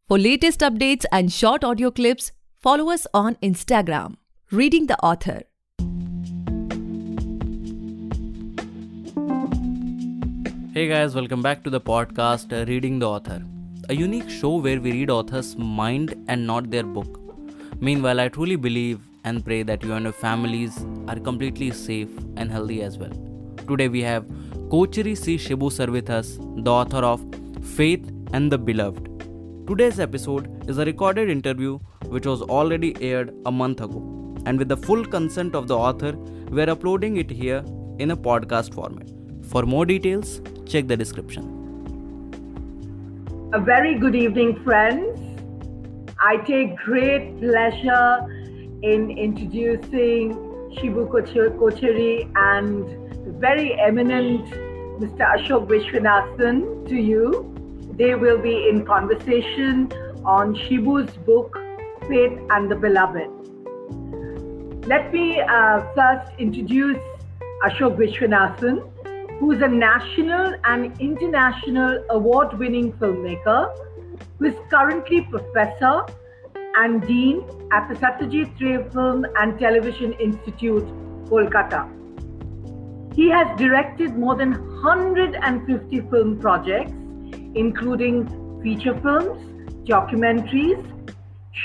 For latest updates and short audio clips, follow us on Instagram, Reading the Author. Hey guys, welcome back to the podcast Reading the Author, a unique show where we read authors' mind and not their book. Meanwhile, I truly believe and pray that you and your families are completely safe and healthy as well. Today we have Kochery C Shibu sir with us, the author of Faith and the Beloved. Today's episode is a recorded interview which was already aired a month ago, and with the full consent of the author, we are uploading it here in a podcast format. For more details, check the description. A very good evening, friends. I take great pleasure in introducing Shibu Kochery and the very eminent Mr. Ashok Vishwanathan to you. They will be in conversation on Shibu's book, Faith and the Beloved. Let me first introduce Ashok Vishwanathan, who is a national and international award-winning filmmaker, who is currently professor and dean at the Satyajit Ray Film and Television Institute, Kolkata. He has directed more than 150 film projects, including feature films, documentaries,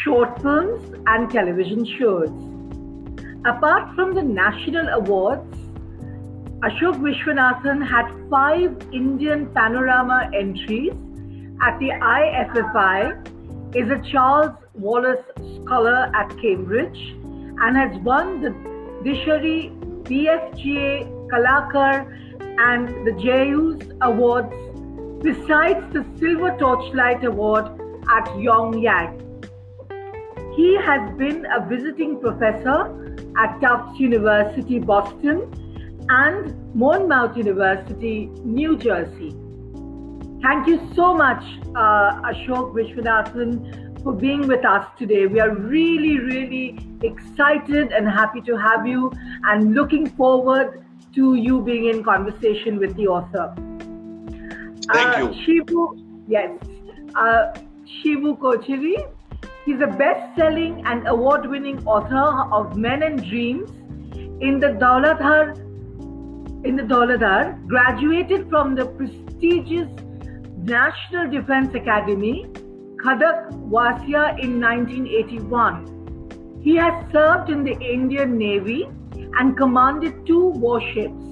short films, and television shows. Apart from the national awards, Ashok Vishwanathan had 5 Indian Panorama entries at the IFFI, is a Charles Wallace Scholar at Cambridge, and has won the Dishari, BFGA, Kalakar, and the Jayus Awards, besides the Silver Torchlight Award at Yongyang. He has been a visiting professor at Tufts University, Boston, and Monmouth University, New Jersey. Thank you so much, Ashok Vishwanathan, for being with us today. We are really excited and happy to have you, and looking forward to you being in conversation with the author. Thank you. Shibu Kochery. He's a best-selling and award-winning author of Men and Dreams in the Dauladhar, graduated from the prestigious National Defense Academy, Khadak, Wasia in 1981. He has served in the Indian Navy and commanded 2 warships.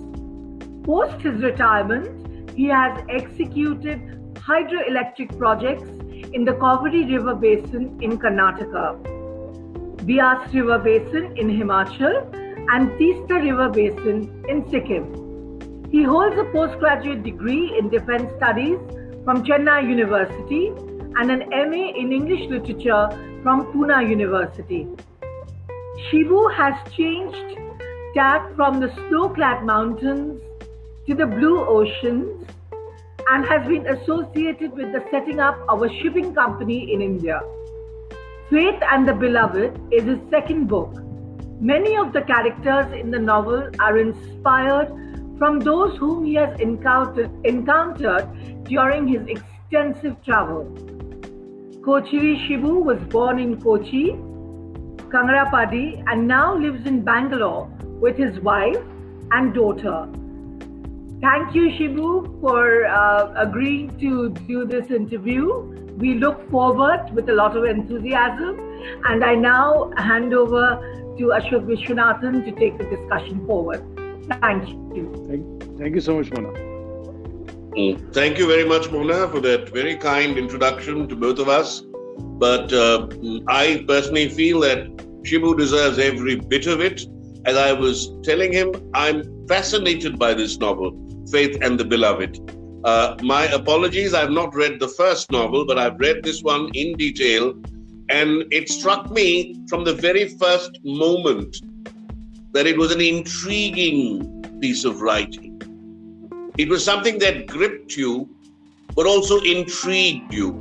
Post his retirement, he has executed hydroelectric projects in the Kochery River Basin in Karnataka, Beas River Basin in Himachal, and Teesta River Basin in Sikkim. He holds a postgraduate degree in Defense Studies from Chennai University and an MA in English Literature from Pune University. Shibu has changed tack from the snow-clad mountains to the blue oceans and has been associated with the setting up of a shipping company in India. Faith and the Beloved is his second book. Many of the characters in the novel are inspired from those whom he has encountered during his extensive travel. Kochery Shibu was born in Kochi, Kangarapadi, and now lives in Bangalore with his wife and daughter. Thank you, Shibu, for agreeing to do this interview. We look forward with a lot of enthusiasm, and I now hand over to Ashok Vishwanathan to take the discussion forward. Thank you. Thank you so much, Mona. Thank you very much, Mona, for that very kind introduction to both of us. But I personally feel that Shibu deserves every bit of it. As I was telling him, I'm fascinated by this novel, Faith and the Beloved. My apologies, I've not read the first novel, but I've read this one in detail. And it struck me from the very first moment that it was an intriguing piece of writing. It was something that gripped you, but also intrigued you,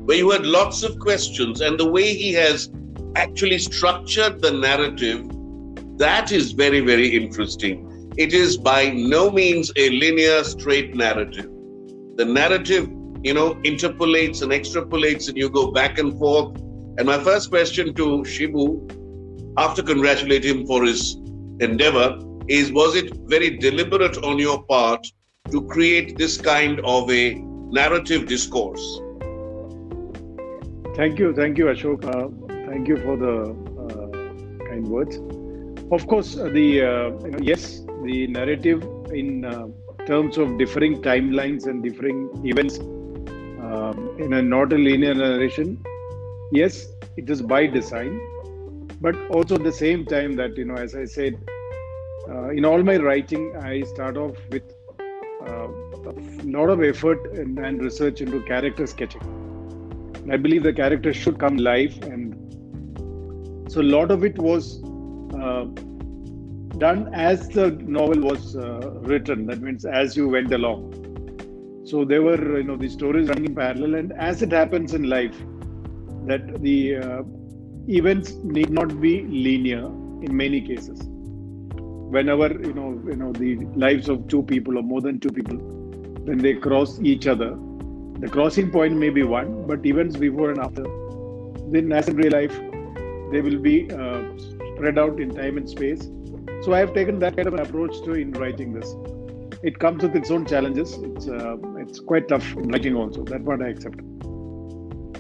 where you had lots of questions. And the way he has actually structured the narrative, that is very, very interesting. It is by no means a linear, straight narrative. The narrative interpolates and extrapolates, and you go back and forth. And my first question to Shibu, after congratulating him for his endeavor, was it very deliberate on your part to create this kind of a narrative discourse? Thank you, Ashok. Thank you for the kind words. Of course, yes, the narrative in terms of differing timelines and differing events not a linear narration. Yes, it is by design, but also at the same time that, as I said, in all my writing, I start off with a lot of effort and research into character sketching. I believe the character should come live, and so a lot of it was done as the novel was written. That means as you went along. So there were, the stories running in parallel, and as it happens in life, that the events need not be linear in many cases. Whenever the lives of two people or more than two people, when they cross each other, the crossing point may be one, but events before and after, then as in real life, they will be spread out in time and space. So I have taken that kind of an approach in writing this. It comes with its own challenges. It's quite tough in writing also. That's what I accept.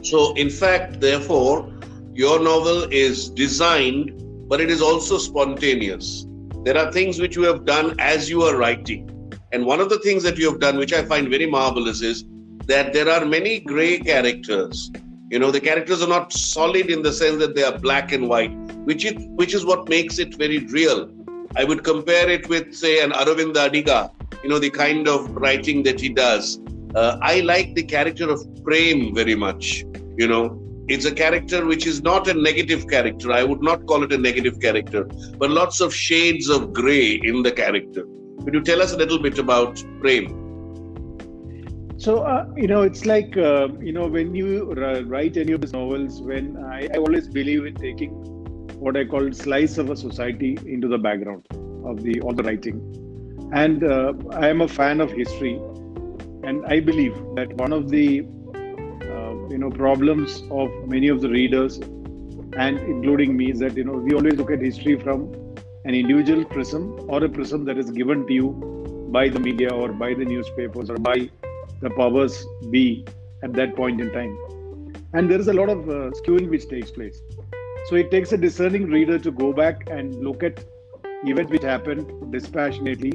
So in fact, therefore, your novel is designed, but it is also spontaneous. There are things which you have done as you are writing. And one of the things that you have done, which I find very marvelous, is that there are many gray characters. The characters are not solid in the sense that they are black and white, which is what makes it very real. I would compare it with, say, an Aravinda Adiga, the kind of writing that he does. I like the character of Prem very much. It's a character which is not a negative character. I would not call it a negative character, but lots of shades of gray in the character. Could you tell us a little bit about Prem? So, it's like, when you write any of these novels, when I always believe in taking what I call slice of a society into the background of all the writing. And I am a fan of history. And I believe that one of the, problems of many of the readers, and including me, is that, we always look at history from an individual prism, or a prism that is given to you by the media or by the newspapers or by the powers be at that point in time. And there is a lot of skewing which takes place. So it takes a discerning reader to go back and look at events which happened dispassionately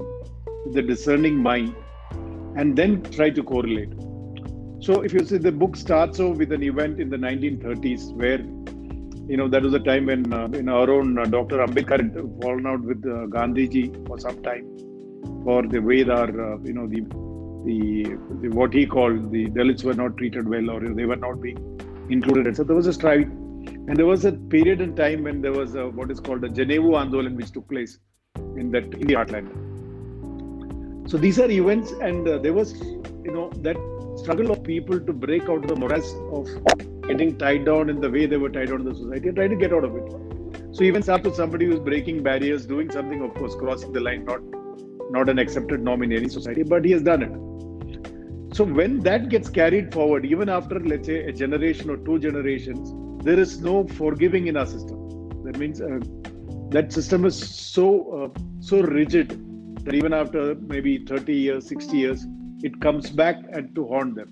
with a discerning mind, and then try to correlate. So if you see, the book starts off with an event in the 1930s where, that was a time when our own Dr. Ambedkar had fallen out with Gandhiji for some time for the way the what he called the Dalits were not treated well, or they were not being included. So there was a strife, and there was a period in time when there was what is called a Geneva Andolan which took place in the heartland. So these are events, and there was that struggle of people to break out of the morass of getting tied down in the way they were tied down in the society and try to get out of it. So even start with somebody who's breaking barriers, doing something, of course, crossing the line, not an accepted norm in any society, but he has done it. So when that gets carried forward, even after, let's say, a generation or two generations, there is no forgiving in our system. That means that system is so rigid that even after maybe 30 years, 60 years, it comes back and to haunt them.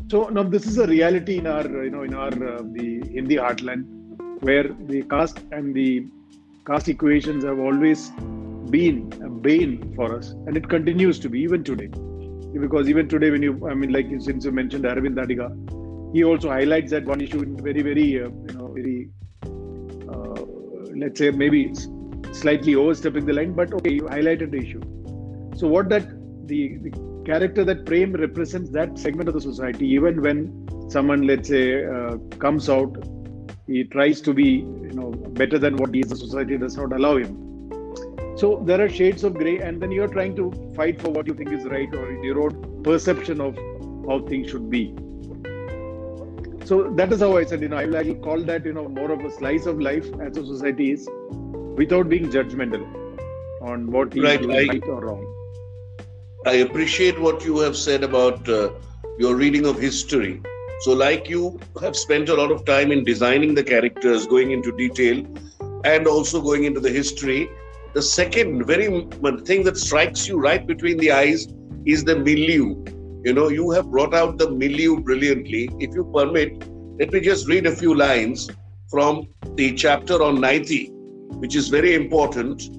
So now this is a reality in our, the Hindi heartland, where the caste and the caste equations have always been a bane for us, and it continues to be even today. Because even today, since you mentioned Aravind Adiga, he also highlights that one issue in very, let's say maybe slightly overstepping the line, but okay, you highlighted the issue. So what the character that Prem represents that segment of the society, even when someone, let's say, comes out, he tries to be, better than what he is, the society does not allow him. So there are shades of grey, and then you're trying to fight for what you think is right, or your own perception of how things should be. So that is how I said, I will call that, more of a slice of life as a society is, without being judgmental on what is right or wrong. I appreciate what you have said about your reading of history. So like you have spent a lot of time in designing the characters, going into detail, and also going into the history, the second very thing that strikes you right between the eyes is the milieu. You have brought out the milieu brilliantly. If you permit, let me just read a few lines from the chapter on Naiti, which is very important,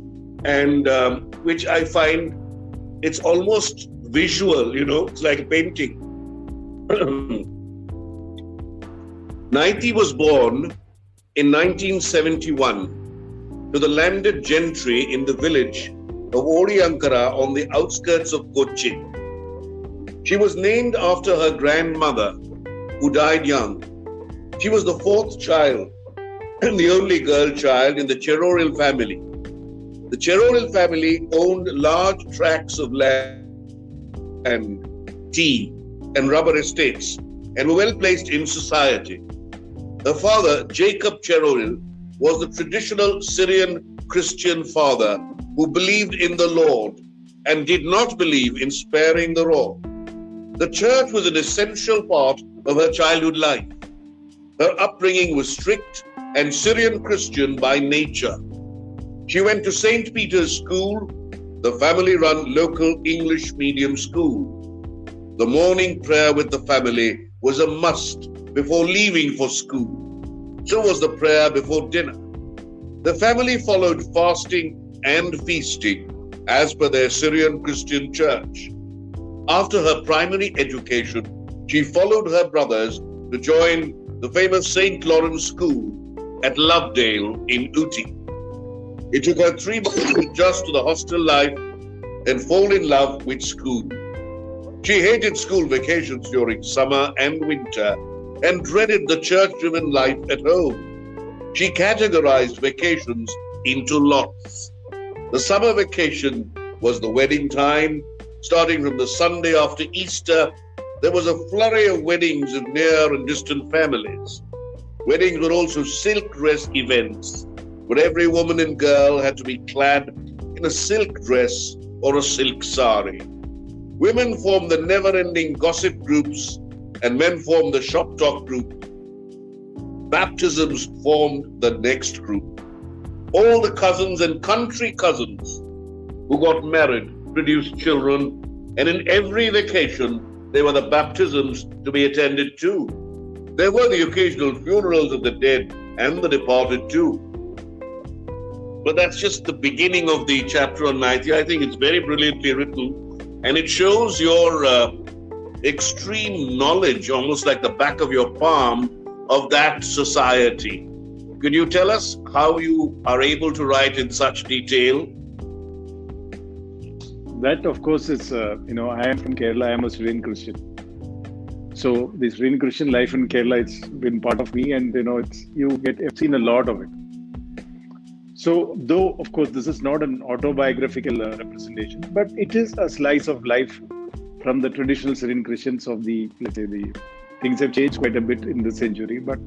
and which I find it's almost visual, it's like a painting. Naiti was born in 1971 to the landed gentry in the village of Oriankara on the outskirts of Kochi. She was named after her grandmother, who died young. She was the fourth child and the only girl child in the Cheroril family. The Cheroril family owned large tracts of land, tea, and rubber estates, and were well placed in society. Her father, Jacob Cheroril, was the traditional Syrian Christian father who believed in the Lord and did not believe in sparing the raw. The church was an essential part of her childhood life. Her upbringing was strict and Syrian Christian by nature. She went to St. Peter's School, the family-run local English medium school. The morning prayer with the family was a must before leaving for school. So was the prayer before dinner. The family followed fasting and feasting as per their Syrian Christian church. After her primary education, she followed her brothers to join the famous St. Lawrence School at Lovedale in Ooty. It took her 3 months to adjust to the hostel life and fall in love with school. She hated school vacations during summer and winter and dreaded the church-driven life at home. She categorized vacations into lots. The summer vacation was the wedding time. Starting from the Sunday after Easter, there was a flurry of weddings of near and distant families. Weddings were also silk dress events, where every woman and girl had to be clad in a silk dress or a silk sari. Women formed the never-ending gossip groups, and men formed the shop talk group. Baptisms formed the next group. All the cousins and country cousins who got married produced children, and in every vacation there were the baptisms to be attended to. There were the occasional funerals of the dead and the departed too. But that's just the beginning of the chapter on Naiti. I think it's very brilliantly written, and it shows your extreme knowledge, almost like the back of your palm, of that society. Could you tell us how you are able to write in such detail? That, of course, is, I am from Kerala, I am a Syrian Christian. So the Syrian Christian life in Kerala, it's been part of me, and, I've seen a lot of it. So, though, of course, this is not an autobiographical representation, but it is a slice of life from the traditional Syrian Christians of the things have changed quite a bit in this century, but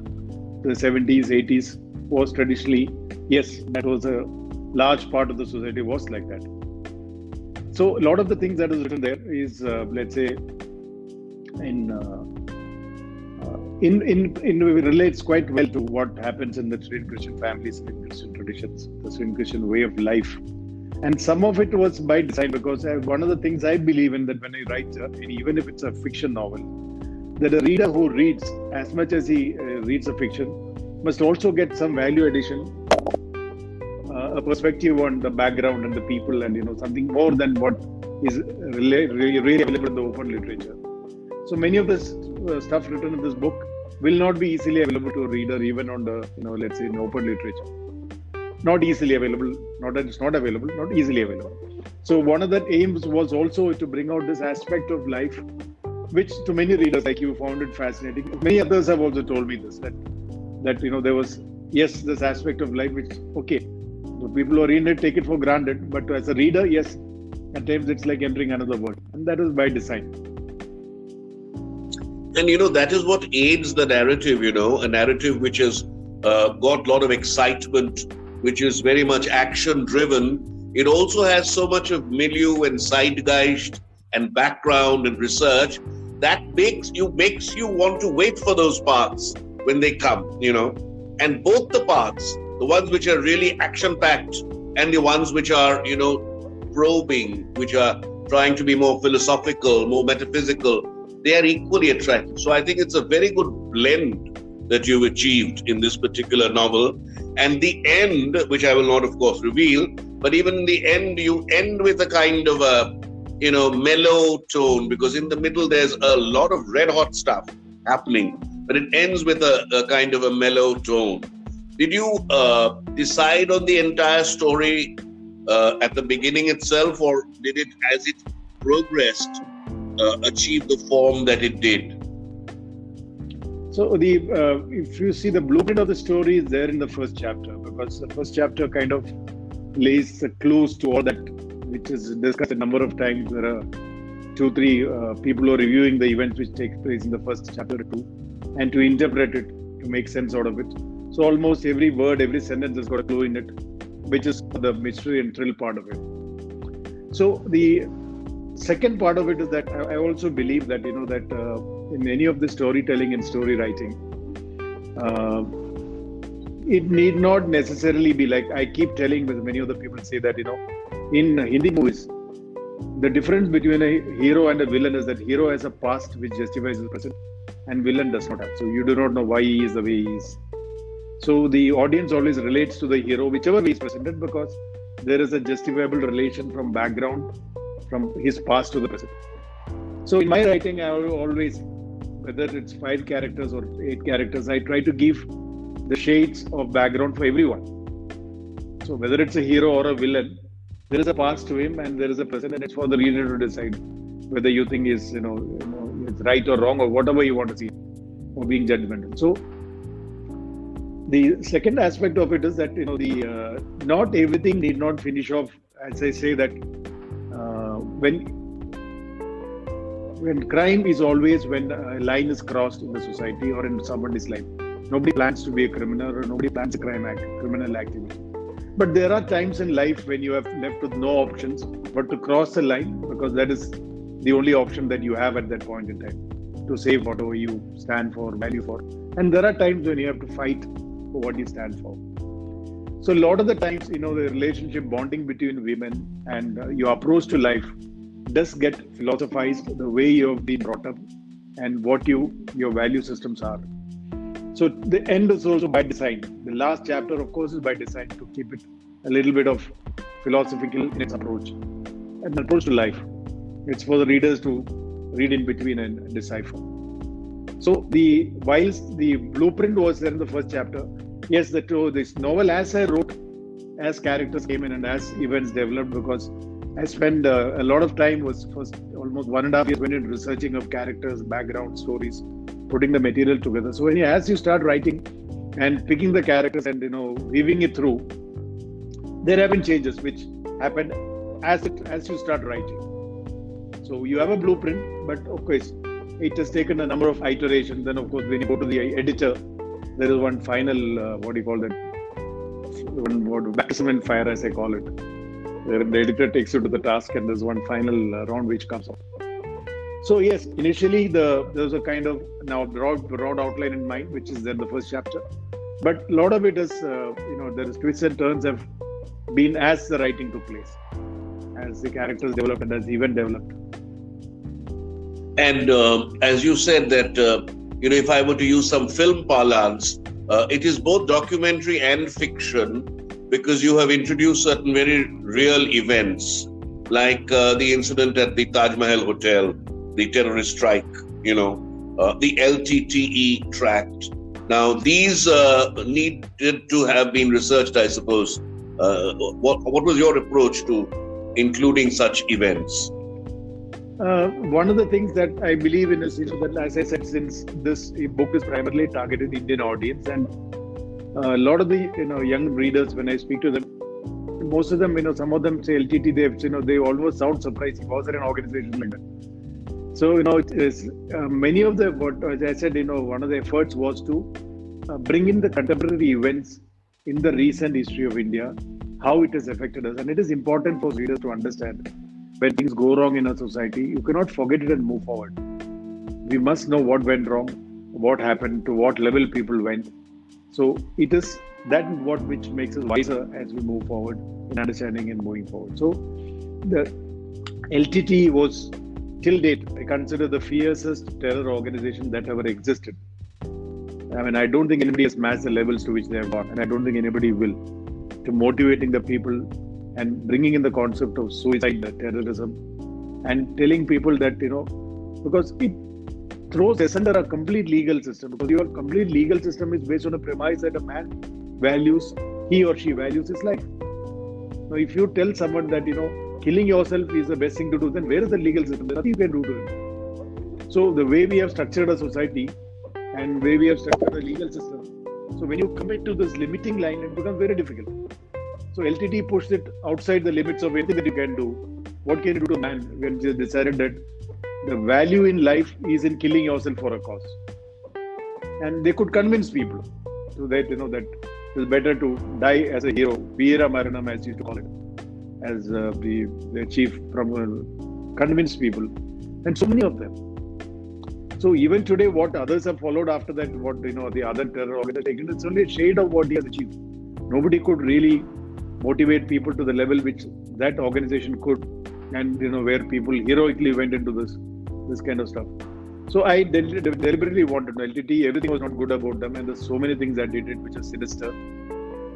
the 70s, 80s was traditionally, yes, that was a large part of the society was like that. So a lot of the things that is written there is, relates quite well to what happens in the Syrian Christian families, Syrian Christian traditions, the Syrian Christian way of life. And some of it was by design, because one of the things I believe in, that when I write, even if it's a fiction novel, that a reader who reads, as much as he reads a fiction, must also get some value addition, a perspective on the background and the people, and something more than what is really available in the open literature. So many of this stuff written in this book will not be easily available to a reader, even on the in open literature. Not easily available, not that it's not available, not easily available. So one of the aims was also to bring out this aspect of life, which to many readers like you found it fascinating. Many others have also told me this, that there was, yes, this aspect of life which, okay, the people who are in it take it for granted, but as a reader, yes, at times it's like entering another world, and that is by design. And that is what aids the narrative, a narrative which has got a lot of excitement, which is very much action driven. It also has so much of milieu and zeitgeist and background and research that makes you want to wait for those parts when they come, and both the parts, the ones which are really action-packed and the ones which are, probing, which are trying to be more philosophical, more metaphysical, they are equally attractive. So I think it's a very good blend that you've achieved in this particular novel. And the end, which I will not, of course, reveal, but even in the end, you end with a kind of a, mellow tone, because in the middle there's a lot of red hot stuff happening, but it ends with a kind of a mellow tone. Did you decide on the entire story at the beginning itself, or did it, as it progressed, achieve the form that it did? So if you see, the blueprint of the story is there in the first chapter, because the first chapter kind of lays clues to all that, which is discussed a number of times. There are 2-3 people who are reviewing the events which take place in the first chapter too, and to interpret it, to make sense out of it. So almost every word, every sentence has got a clue in it, which is the mystery and thrill part of it. So the second part of it is that I also believe that, in any of the storytelling and story writing, it need not necessarily be like, I keep telling, with many of the people say that, in Hindi movies, the difference between a hero and a villain is that hero has a past which justifies his present, and villain does not have. So you do not know why he is the way he is. So the audience always relates to the hero, whichever way he is presented, because there is a justifiable relation from background, from his past to the present. So in my writing, I always, whether it's 5 characters or 8 characters, I try to give the shades of background for everyone. So whether it's a hero or a villain, there is a past to him and there is a present, and it's for the reader to decide whether you think is, it's right or wrong, or whatever you want to see, or being judgmental. So the second aspect of it is that, not everything need not finish off, as I say, that when crime is always when a line is crossed in the society or in somebody's life. Nobody plans to be a criminal, or nobody plans a criminal activity. But there are times in life when you have left with no options but to cross the line, because that is the only option that you have at that point in time, to save whatever you stand for, value for. And there are times when you have to fight for what you stand for. So a lot of the times, the relationship bonding between women and your approach to life does get philosophized, the way you have been brought up and what your value systems are. So the end is also by design. The last chapter, of course, is by design to keep it a little bit of philosophical in its approach, an approach to life. It's for the readers to read in between and decipher. So whilst the blueprint was there in the first chapter, yes, this novel, as I wrote, as characters came in and as events developed, because I spent a lot of time, was first almost 1.5 years, went into researching of characters, background, stories, putting the material together. So as you start writing and picking the characters and weaving it through, there have been changes which happen as you start writing. So you have a blueprint, but of course it has taken a number of iterations. Then of course when you go to the editor, there is one final baptism in fire, as I call it. The editor takes you to the task, and there's one final round which comes out. So yes, initially there was a kind of broad outline in mind, which is there in the first chapter. But a lot of it is, there is twists and turns have been as the writing took place, as the characters developed and as the event developed. And as you said that, if I were to use some film parlance, it is both documentary and fiction, because you have introduced certain very real events, like the incident at the Taj Mahal Hotel, the terrorist strike, the LTTE tract. Now, these needed to have been researched, I suppose. What was your approach to including such events? One of the things that I believe in is that, as I said, since this book is primarily targeted Indian audience, and a lot of the young readers, when I speak to them, most of them, some of them say LTT, they almost sound surprised. It was an organization like that. So it is many of the, as I said, one of the efforts was to bring in the contemporary events in the recent history of India, how it has affected us, and it is important for readers to understand when things go wrong in a society, you cannot forget it and move forward. we must know what went wrong, what happened, to what level people went. So it is that what which makes us wiser as we move forward in understanding and moving forward. So the LTT was, till date, I consider the fiercest terror organization that ever existed. I mean, I don't think anybody has matched the levels to which they have gone, and I don't think anybody will, to motivating the people and bringing in the concept of suicide, terrorism, and telling people that, because it throws asunder a complete legal system, because your complete legal system is based on a premise that a man values, he or she values his life. Now, if you tell someone that, killing yourself is the best thing to do, then where is the legal system? There's nothing you can do to it. So the way we have structured a society and way we have structured a legal system, so when you commit to this limiting line, it becomes very difficult. So LTT pushed it outside the limits of anything that you can do. What can you do to man when you decided that the value in life is in killing yourself for a cause? And they could convince people so that, that it's better to die as a hero, Veera Maranam, as you used to call it, as the chief convinced people, and so many of them. So even today, what others have followed after that, what the other terror organization, it's only a shade of what he has achieved. Nobody could really motivate people to the level which that organization could, and where people heroically went into this kind of stuff. So I deliberately wanted LTT. Everything was not good about them, and there's so many things that they did which are sinister.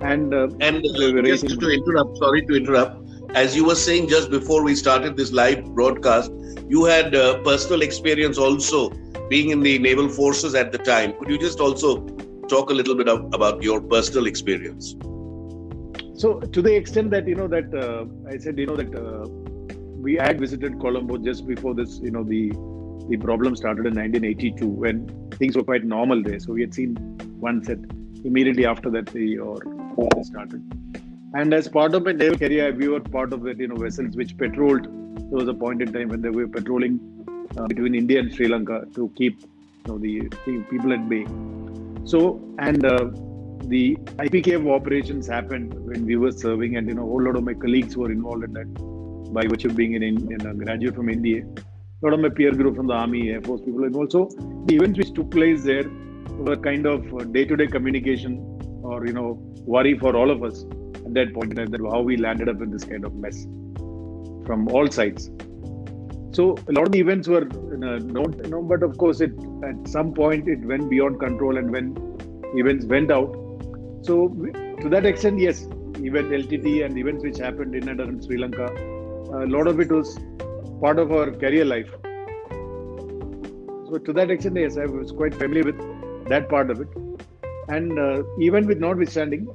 And just to interrupt, sorry to interrupt. As you were saying just before we started this live broadcast, you had personal experience also being in the naval forces at the time. Could you just also talk a little bit about your personal experience? So to the extent that I said that we had visited Colombo just before this, the problem started in 1982 when things were quite normal there. So we had seen one set immediately after that the war started. And as part of my naval career, we were part of the vessels which patrolled. There was a point in time when they were patrolling between India and Sri Lanka to keep the people at bay. So and the IPKF operations happened when we were serving, and a whole lot of my colleagues were involved in that by virtue of being a graduate from India. A lot of my peer group from the Army, Air Force people involved. So the events which took place there were kind of day-to-day communication or worry for all of us at that point in time, that how we landed up in this kind of mess from all sides. So a lot of the events were known, but of course at some point it went beyond control, and when events went out. So to that extent, yes, even LTT and events which happened in and around Sri Lanka, a lot of it was part of our career life. So to that extent, yes, I was quite familiar with that part of it. And even with notwithstanding,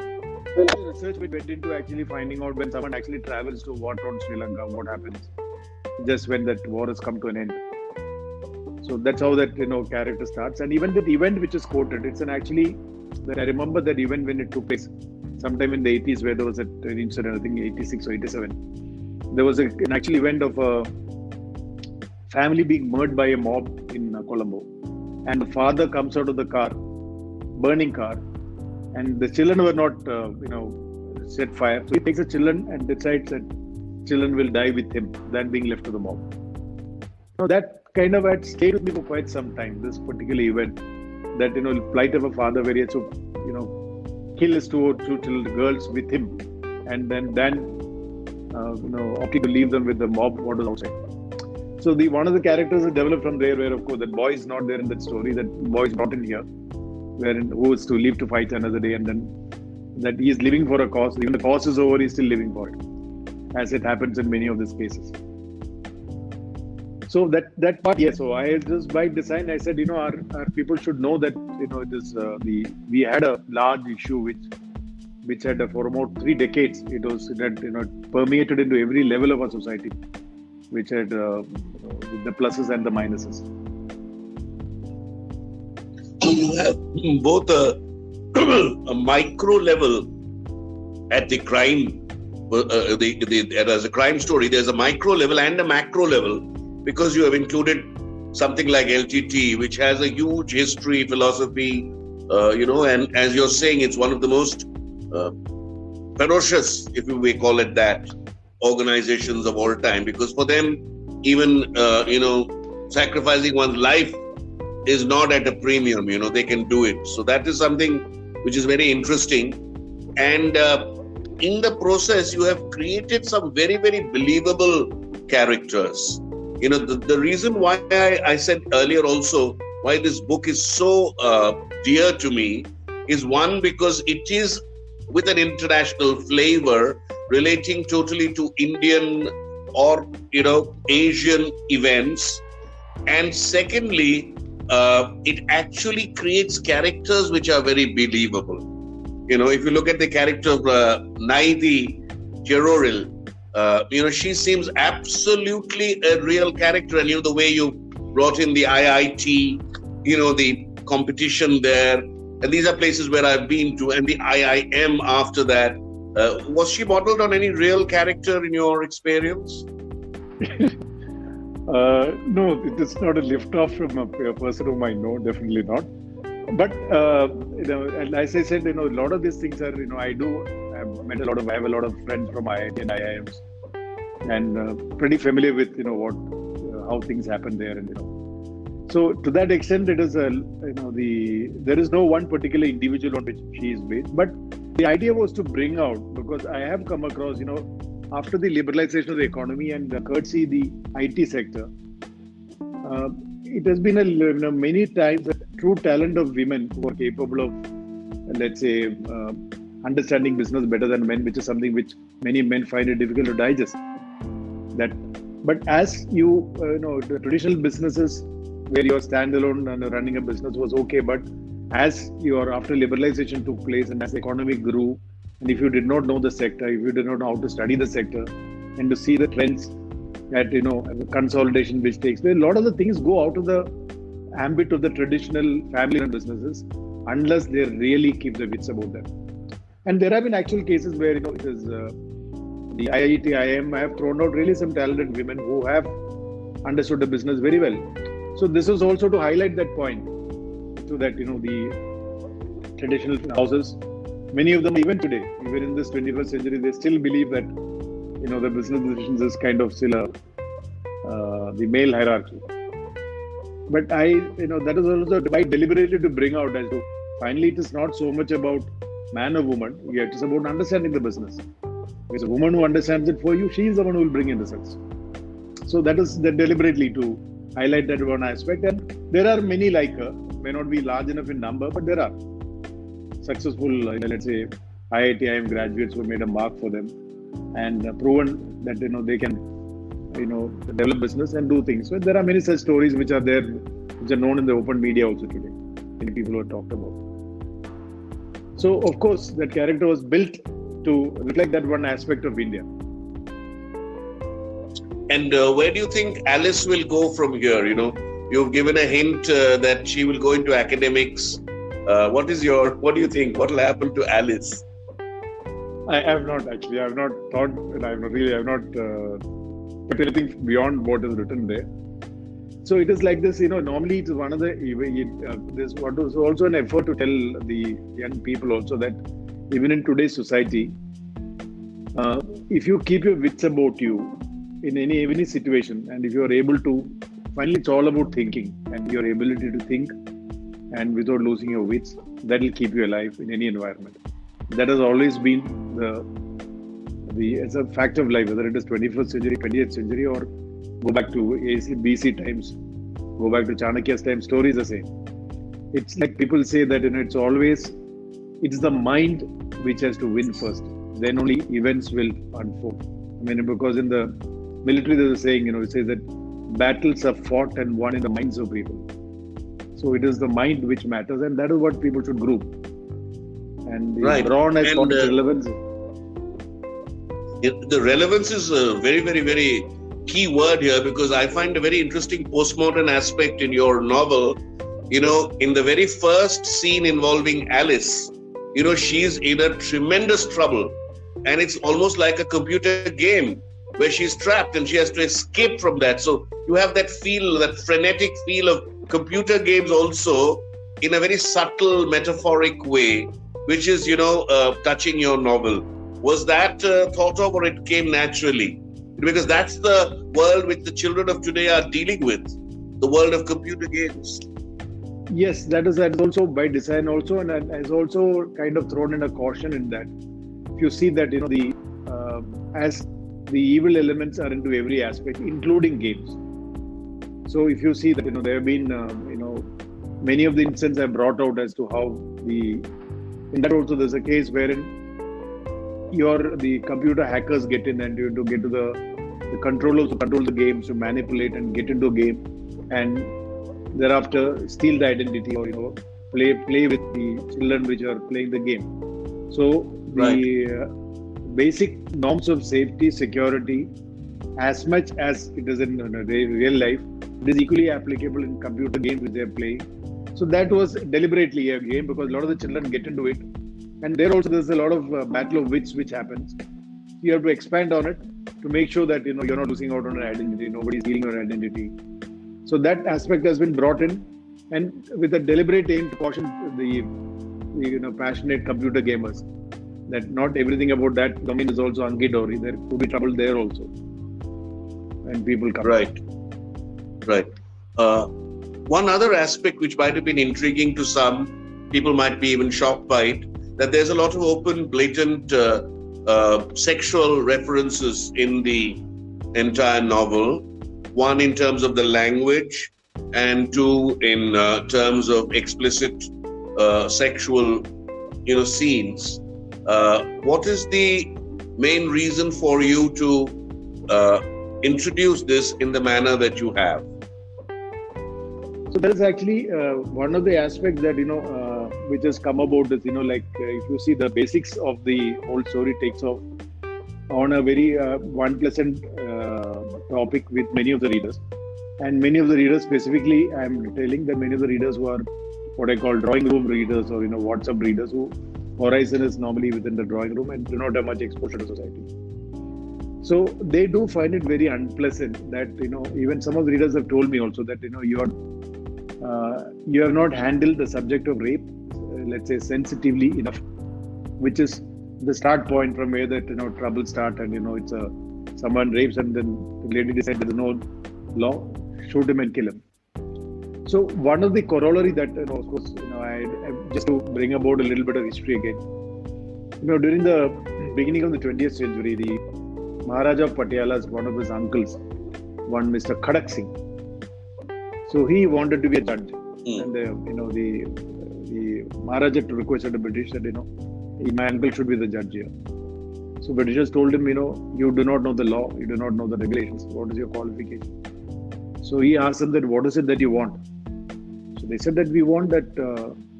the research we went into actually finding out when someone actually travels to war torn Sri Lanka, what happens just when that war has come to an end. So that's how that character starts. And even that event which is quoted, it's actually I remember that event when it took place sometime in the 80s, where there was an incident, I think 86 or 87. There was an actual event of a family being murdered by a mob in Colombo, and the father comes out of the car, burning car, and the children were not set fire. So he takes the children and decides that children will die with him than being left to the mob. Now that kind of had stayed with me for quite some time, this particular event, that plight of a father where he had to kill his two children, girls with him, and then opting to leave them with the mob what was outside. So one of the characters is developed from there, where of course that boy is not there in that story. That boy is brought in here, who is to leave to fight another day, and then that he is living for a cause. Even the cause is over, he is still living for it, as it happens in many of these cases. So that part, yes. So I just by design, I said, our people should know that it is we had a large issue which had for about 3 decades. It had permeated into every level of our society, which had the pluses and the minuses. So you have both a micro level at the crime, as a crime story. There's a micro level and a macro level, because you have included something like LTT, which has a huge history, philosophy, and as you're saying, it's one of the most ferocious, if you may call it that, organizations of all time, because for them, even, sacrificing one's life is not at a premium. They can do it. So that is something which is very interesting. And in the process, you have created some very, very believable characters. The reason why I said earlier also why this book is so dear to me is, one, because it is with an international flavor relating totally to Indian or Asian events, and secondly, it actually creates characters which are very believable. If you look at the character of Naidi Jeroril, she seems absolutely a real character. And the way you brought in the IIT, the competition there, and these are places where I've been to, and the IIM after that. Was she modeled on any real character in your experience? No, it is not a lift off from a person whom I know, definitely not. But and as I said, a lot of these things are, I have a lot of friends from IIT and IIMs, and pretty familiar with how things happen there, and so to that extent, it is there is no one particular individual on which she is based. But the idea was to bring out, because I have come across, after the liberalization of the economy and courtesy the IT sector, it has been many times the true talent of women who are capable of, let's say, understanding business better than men, which is something which many men find it difficult to digest. But as the traditional businesses where you're standalone and running a business was okay, but as after liberalization took place and as the economy grew, and if you did not know the sector, if you did not know how to study the sector and to see the trends that consolidation which takes place, a lot of the things go out of the ambit of the traditional family-run businesses unless they really keep their wits about them. And there have been actual cases where it is the IIT, IIM have thrown out really some talented women who have understood the business very well. So this was also to highlight that point, so that the traditional houses, many of them even today, even in this 21st century, they still believe that the business decisions is kind of still the male hierarchy. But that is also quite deliberately to bring out as to finally it is not so much about man or woman, yet it's about understanding the business. Because a woman who understands it for you, she is the one who will bring in results. So that is deliberately to highlight that one aspect. And there are many like her, may not be large enough in number, but there are successful, let's say, IIT, IIM graduates who made a mark for them and proven that they can develop business and do things. So there are many such stories which are there, which are known in the open media also today. Many people who are talked about. So of course that character was built to reflect that one aspect of India. And where do you think Alice will go from here? You've given a hint that she will go into academics. What do you think? What will happen to Alice? I have not actually. I have not thought, and I have not put anything beyond what is written there. So it is like this, normally it's one of the, this was also an effort to tell the young people also that even in today's society, if you keep your wits about you in any situation, and if you are able to, finally it's all about thinking and your ability to think, and without losing your wits, that will keep you alive in any environment. That has always been it's a fact of life, whether it is 21st century, 20th century, or go back to BC times, go back to Chanakya's time, story is the same. It's like people say that it's the mind which has to win first, then only events will unfold. Because in the military there's a saying, it says that battles are fought and won in the minds of people. So it is the mind which matters, and that is what people should group. And Braun has found its relevance. The relevance is a very, very, very key word here, because I find a very interesting postmodern aspect in your novel. In the very first scene involving Alice, she's in a tremendous trouble, and it's almost like a computer game where she's trapped and she has to escape from that. So you have that frenetic feel of computer games also in a very subtle, metaphoric way, which is, touching your novel. Was that thought of, or it came naturally? Because that's the world which the children of today are dealing with, the world of computer games. Yes, that is also by design also, and has also kind of thrown in a caution in that. If you see that the as the evil elements are into every aspect, including games. So if you see that there have been many of the incidents are brought out as to how in that also there's a case wherein the computer hackers get in and you to get to the controllers who control the games to manipulate and get into a game and thereafter steal the identity or play with the children which are playing the game. So the basic norms of safety, security, as much as it is in real life, it is equally applicable in computer games which they are playing. So that was deliberately a game because a lot of the children get into it, and there's a lot of battle of wits which happens. You have to expand on it to make sure that you're not losing out on an identity, nobody's stealing your identity. So that aspect has been brought in, and with a deliberate aim to caution the passionate computer gamers that not everything about that domain is also hunky-dory. There could be trouble there also, and people come. Right. One other aspect which might have been intriguing to some, people might be even shocked by it, that there's a lot of open, blatant sexual references in the entire novel. One in terms of the language, and two in terms of explicit sexual, scenes. What is the main reason for you to introduce this in the manner that you have? So that is actually one of the aspects that which has come about is if you see the basics of the whole story takes off on a very unpleasant topic with many of the readers, and many of the readers specifically I am telling that many of the readers who are what I call drawing room readers or WhatsApp readers who horizon is normally within the drawing room and do not have much exposure to society. So they do find it very unpleasant that even some of the readers have told me also that you have not handled the subject of rape, let's say sensitively enough, which is the start point from where that trouble start, and it's someone rapes and then the lady decides there is no law, shoot him and kill him. So one of the corollary that of course I just to bring about a little bit of history again. During the beginning of the 20th century, the Maharaja of Patiala's one of his uncles, one Mr. Kochery Singh. So he wanted to be a judge, and the Maharaja requested the British that my uncle should be the judge here. So Britishers told him, you do not know the law, you do not know the regulations. What is your qualification? So he asked them that what is it that you want? So they said that we want that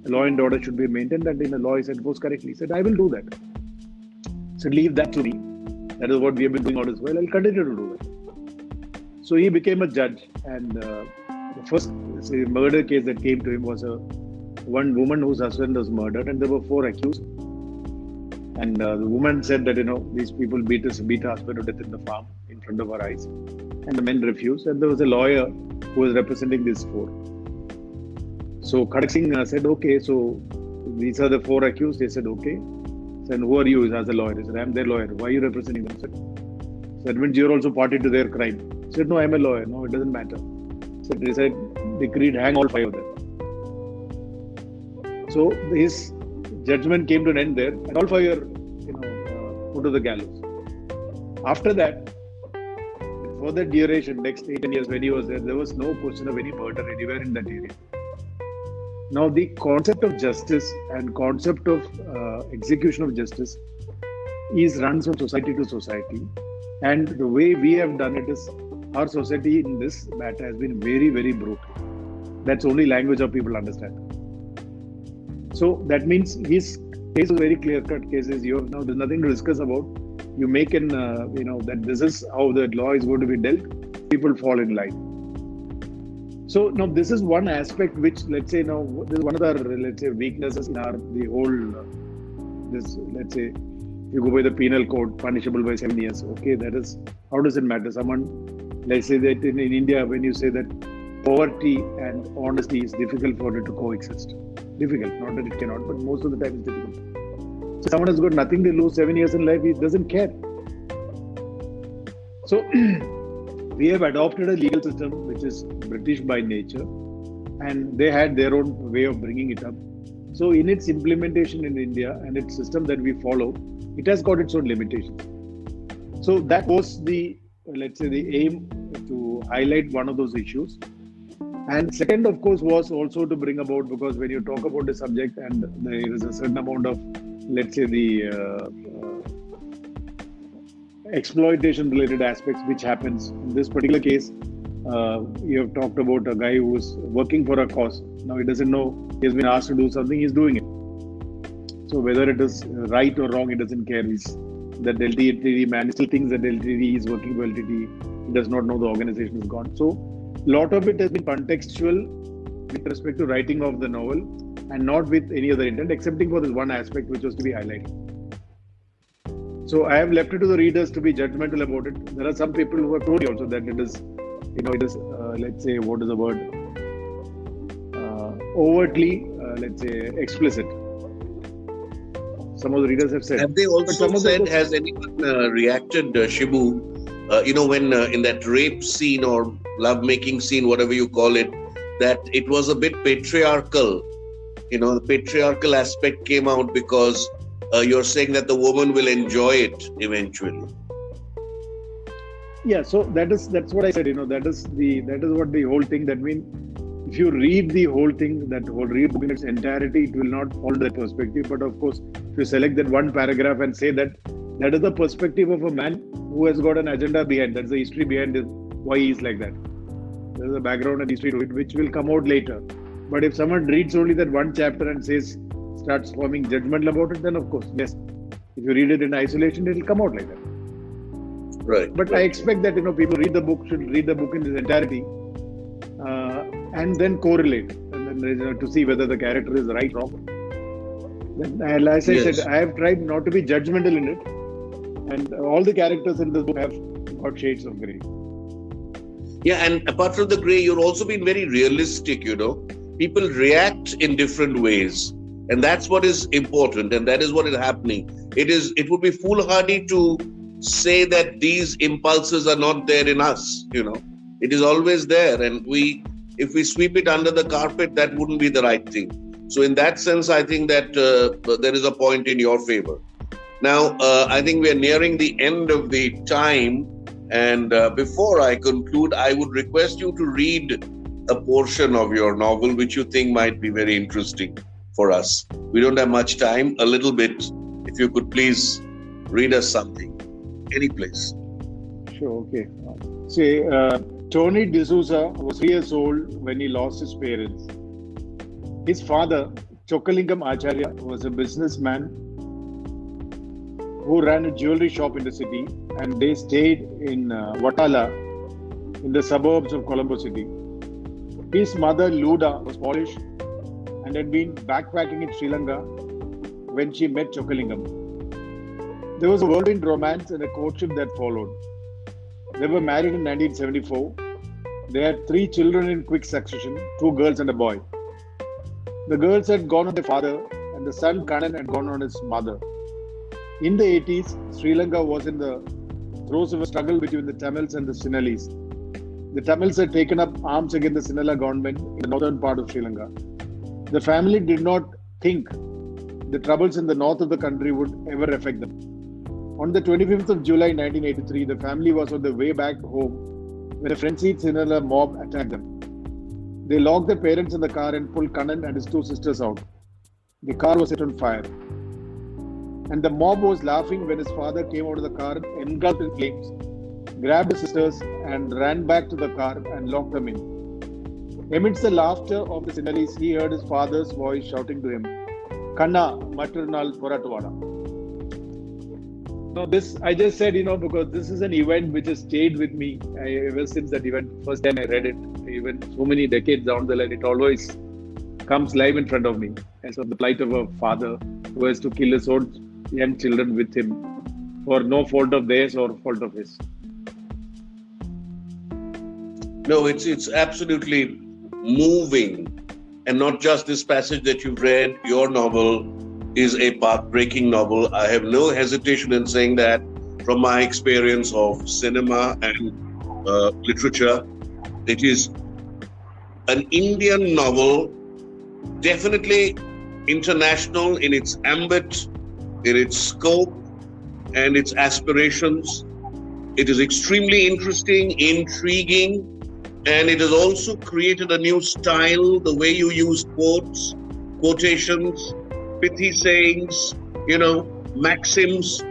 law and order should be maintained, and in the law he said goes correctly. He said I will do that. So leave that to me. That is what we have been doing all this while. I'll continue to do that. So he became a judge, and the first murder case that came to him was one woman whose husband was murdered, and there were 4 accused. And the woman said that these people beat her husband to death in the farm in front of her eyes, and the men refused. And there was a lawyer who was representing these 4. So Kochery Singh said, okay, so these are the 4 accused. They said, okay. Said, who are you? As a lawyer. He said, I'm their lawyer. Why are you representing them? Said, that means you're also party to their crime. He said, no, I'm a lawyer. No, it doesn't matter. So they said, decreed hang all 5 of them. So his judgment came to an end there, and all 5 were put to the gallows. After that, for that duration, next 8 years when he was there was no question of any murder anywhere in that area. Now the concept of justice and concept of execution of justice is runs from society to society, and the way we have done it is our society in this matter has been very, very brutal. That's only language of people understand. So that means his case is very clear-cut cases. There's nothing to discuss about. You make an that this is how the law is going to be dealt. People fall in line. So now this is one aspect which, let's say, now this is one of the weaknesses in the whole. Let's say, if you go by the penal code, punishable by 7 years. Okay, that is, how does it matter? Let's say that in India, when you say that poverty and honesty is difficult for it to coexist. Difficult, not that it cannot, but most of the time it's difficult. So someone has got nothing to lose, 7 years in life, he doesn't care. So we have adopted a legal system which is British by nature, and they had their own way of bringing it up. So in its implementation in India and its system that we follow, it has got its own limitations. So that was the, let's say, the aim to highlight one of those issues. And second, of course, was also to bring about, because when you talk about the subject and there is a certain amount of, let's say, the exploitation related aspects which happens. In this particular case, you have talked about a guy who is working for a cause. Now he doesn't know, he has been asked to do something, he's doing it. So whether it is right or wrong, he doesn't care. He's the LTD man, he still thinks that LTD is working for LTD. He does not know the organization is gone. So a lot of it has been contextual with respect to writing of the novel and not with any other intent, excepting for this one aspect which was to be highlighted. So I have left it to the readers to be judgmental about it. There are some people who have told you also that it is, let's say, what is the word? Overtly, let's say, explicit. Some of the readers have said. Have they also said, has anyone reacted, Shibu, when in that rape scene or love-making scene, whatever you call it, that it was a bit patriarchal? The patriarchal aspect came out because you're saying that the woman will enjoy it eventually. Yeah, so that's what I said. That is what the whole thing. That means if you read the whole thing, that whole read book in its entirety, it will not follow that perspective. But of course, if you select that one paragraph and say that is the perspective of a man who has got an agenda behind. That's the history behind why he is like that. There is a background and history to it, which will come out later. But if someone reads only that one chapter and starts forming judgment about it, then of course, yes. If you read it in isolation, it will come out like that. Right. But I expect that people read the book should read the book in its entirety and then correlate and then to see whether the character is right or wrong. And as I said, I have tried not to be judgmental in it, and all the characters in this book have got shades of grey. Yeah, and apart from the grey, you've also been very realistic. People react in different ways. And that's what is important, and that is what is happening. It would be foolhardy to say that these impulses are not there in us. It is always there, and if we sweep it under the carpet, that wouldn't be the right thing. So in that sense, I think that there is a point in your favor. Now, I think we are nearing the end of the time, and before I conclude, I would request you to read a portion of your novel which you think might be very interesting for us. We don't have much time, a little bit. If you could please read us something, any place. Sure, okay. Say, Tony D'Souza was 3 years old when he lost his parents. His father, Chokkalingam Acharya, was a businessman who ran a jewelry shop in the city, and they stayed in Vatala in the suburbs of Colombo city. His mother, Luda, was Polish and had been backpacking in Sri Lanka when she met Chokkalingam. There was a whirlwind romance and a courtship that followed. They were married in 1974. They had 3 children in quick succession, 2 girls and a boy. The girls had gone on their father, and the son Kanan had gone on his mother. In the 80s, Sri Lanka was in the throes of a struggle between the Tamils and the Sinhalese. The Tamils had taken up arms against the Sinhala government in the northern part of Sri Lanka. The family did not think the troubles in the north of the country would ever affect them. On the 25th of July 1983, the family was on their way back home when a frenzied Sinhala mob attacked them. They locked their parents in the car and pulled Kanan and his 2 sisters out. The car was set on fire. And the mob was laughing when his father came out of the car engulfed in flames, grabbed his sisters and ran back to the car and locked them in. Amidst the laughter of the Sinhalese, he heard his father's voice shouting to him, "Kanna, maternal poratuvada." Now this, I just said, because this is an event which has stayed with me ever since that event. First time I read it, even so many decades down the line, it always comes live in front of me. As of the plight of a father who has to kill his own young children with him for no fault of theirs or fault of his. No, it's absolutely moving, and not just this passage that you've read. Your novel is a path-breaking novel. I have no hesitation in saying that from my experience of cinema and literature. It is an Indian novel, definitely international in its ambit, in its scope, and its aspirations. It is extremely interesting, intriguing, and it has also created a new style, the way you use quotes, quotations, pithy sayings, maxims,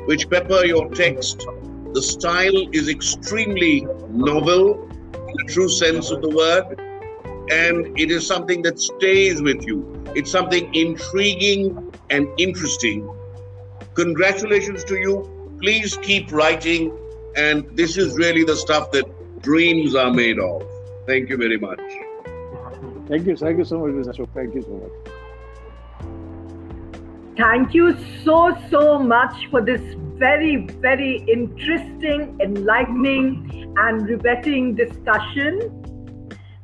which pepper your text. The style is extremely novel in the true sense of the word, and it is something that stays with you. It's something intriguing and interesting. Congratulations to you. Please keep writing, and this is really the stuff that dreams are made of. Thank you very much. Thank you so much, Mr. Ashok. Thank you so much. Thank you so much for this very, very interesting, enlightening, and riveting discussion.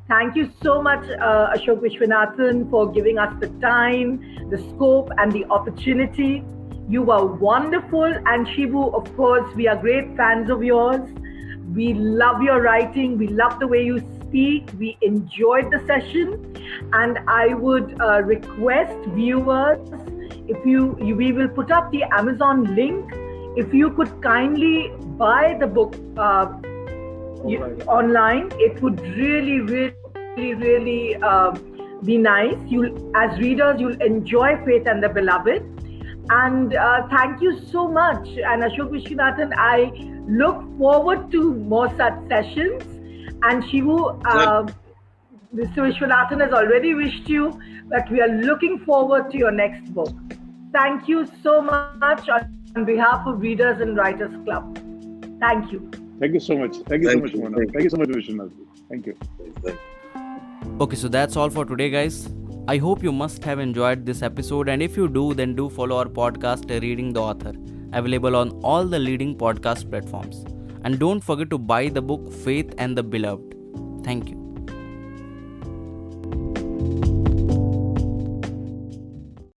Thank you so much, Ashok Vishwanathan, for giving us the time, the scope, and the opportunity. You were wonderful, and Shibu, of course, we are great fans of yours. We love your writing. We love the way you speak. We enjoyed the session, and I would request viewers, we will put up the Amazon link. If you could kindly buy the book online, it would really be nice. As readers, you'll enjoy Faith and the Beloved. And thank you so much. And Ashok Vishwanathan, I look forward to more such sessions. And Shivu, Mr. Vishwanathan has already wished you that we are looking forward to your next book. Thank you so much on behalf of Readers and Writers Club. Thank you. Thank you so much. Thank you so much, Mona. Thank you so much, Vishwanath. Thank you. Okay, so that's all for today, guys. I hope you must have enjoyed this episode, and if you do, then do follow our podcast, Reading the Author, available on all the leading podcast platforms. And don't forget to buy the book Faith and the Beloved. Thank you.